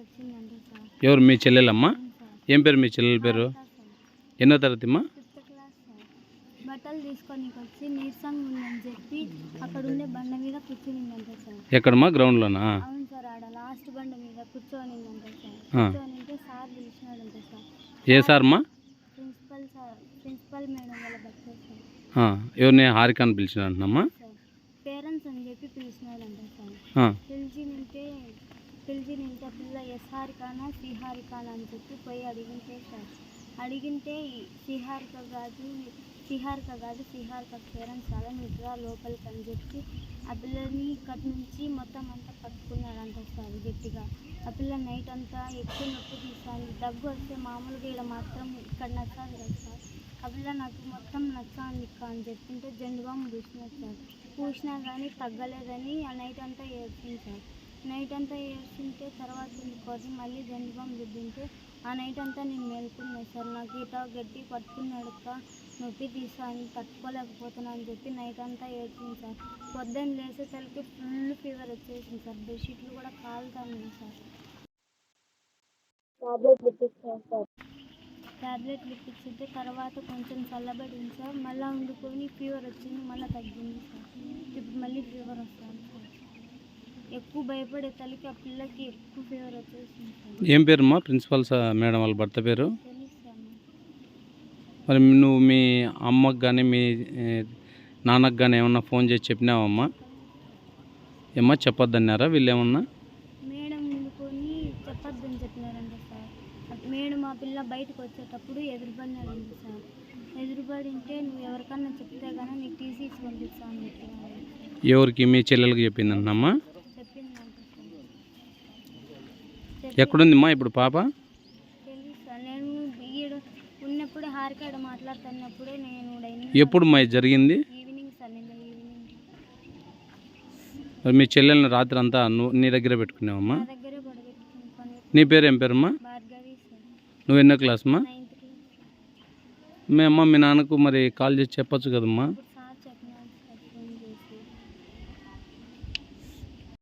వచ్చిందంటే సార్. ఎవరు మీ చెల్లెలమ్మా? అవును సార్. ఏం పేరు మీ చెల్లెల పేరు? సార్ ఎన్నో తరగతి అమ్మా? 5th class sir. బట్టలు తీసుకొని వచ్చి నీరసంగా ఉందని చెప్పి అక్కడ ఉండే బండ మీద కూర్చునిందంటే సార్. ఎక్కడమ్మా? గ్రౌండ్లోనా? అవును సార్, ఆడ లాస్ట్ బండ మీద కూర్చోనిందంటే సార్. ఆ. కూర్చోనింటే సార్ పిలిచినాడంటే సార్. ఏ సార్ అమ్మా? ప్రిన్సిపల్ సార్, ప్రిన్సిపల్ మేడం వాళ్ళ భర్త సార్. ఎవరిని? హారికాని పిలిచినమ్మా? సార్ పేరెంట్స్ అని చెప్పి పిలిచినాడంటే సార్. పిలిచి నింటే పిల్ల ఎస్హారికానా శ్రీహారికానా అని చెప్పి పోయి అడిగింటే సార్. అడిగింటే శ్రీహారిక కాదు శ్రీహారిక పేరెంట్స్ చాలా నీట్గా లోపలికి అని చెప్పి ఆ పిల్లని ఇక్కడి నుంచి మొత్తం అంతా పట్టుకున్నాడంట సార్ గట్టిగా. ఆ పిల్ల నైట్ అంతా ఎక్కువ నొప్పి తీసాను, దగ్గు వస్తే మామూలుగా ఇక్కడ మాత్రం ఇక్కడ నచ్చాలి కదా సార్. ఆ పిల్ల నాకు మొత్తం నచ్చాను అని చెప్తుంటే జెండుబామ్ పూసినారు సార్. పూసినా కానీ తగ్గలేదని ఆ నైట్ అంతా ఏడ్చింది సార్. నైట్ అంతా ఏడ్చింటే తర్వాత ఇంకోటి మళ్ళీ జెండుబామ్ రుద్దింటే ఆ నైట్ అంతా నేను మేలుకున్నాను సార్. నాకు ఇట గట్టి పట్టుకున్నాడుక నొప్పి తీసాను, తట్టుకోలేకపోతున్నా అని చెప్పి నైట్ అంతా ఏడ్చింది సార్. పొద్దున్న లేసేసరికి ఫుల్ ఫీవర్ వచ్చేసింది సార్. బెడ్షీట్లు కూడా కాలుతాను సార్. ట్యాబ్లెట్లు ఇప్పించాను సార్. ట్యాబ్లెట్లు ఇప్పించితే తర్వాత కొంచెం చల్లబడింది సార్. మళ్ళీ వండుకొని ఫీవర్ వచ్చింది, మళ్ళీ తగ్గింది సార్. ఇప్పుడు మళ్ళీ ఫీవర్ వస్తుంది సార్. ఎక్కువ భయపడే తల్లికి ఆ పిల్లకి ఎక్కువ ఫీవర్ వచ్చేసింది సార్. ఏం పేరుమ్మా ప్రిన్సిపల్ మేడం వాళ్ళ భర్త పేరు? తెలుసు సార్. మరి నువ్వు మీ అమ్మకి కానీ మీ నాన్నకు కానీ ఏమన్నా ఫోన్ చేసి చెప్పినావమ్మా? ఏమ్మా చెప్పొద్దన్నారా వీళ్ళు ఏమన్నా? మేడం ముందుకొని చెప్పొద్దని చెప్పినారంట సార్. మేడం ఆ పిల్ల బయటకు వచ్చేటప్పుడు ఎదురుపడినారంట సార్. ఎదురుపడింటే నువ్వు ఎవరికన్నా చెప్తే కానీ నీకు టీసీ ఇచ్చి పంపిస్తాను అని చెప్పినారు. ఎవరికి? మీ చెల్లెలకి చెప్పిందన్నమ్మా? చెప్పిందంట సార్. ఎక్కడుందిమ్మా ఇప్పుడు పాప? తెలుసు సార్. నేను ఈడ ఉన్నప్పుడే హారికాడ మాట్లాడుతున్నప్పుడే నేను ఎప్పుడు మా జరిగింది? Evening sir. నిన్న ఈవినింగ్. మరి మీ చెల్లెల్ని రాత్రి అంతా నీ దగ్గర పెట్టుకున్నావమ్మా? నా దగ్గరే పడబెట్టుకుని. నీ పేరు ఏం పేరమ్మా? భార్గవి సార్. నువ్వు ఎన్నో క్లాస్ అమ్మా? 9th class. మీ అమ్మ మీ నాన్నకు మరి కాల్ చేసి చెప్పొచ్చు కదమ్మా?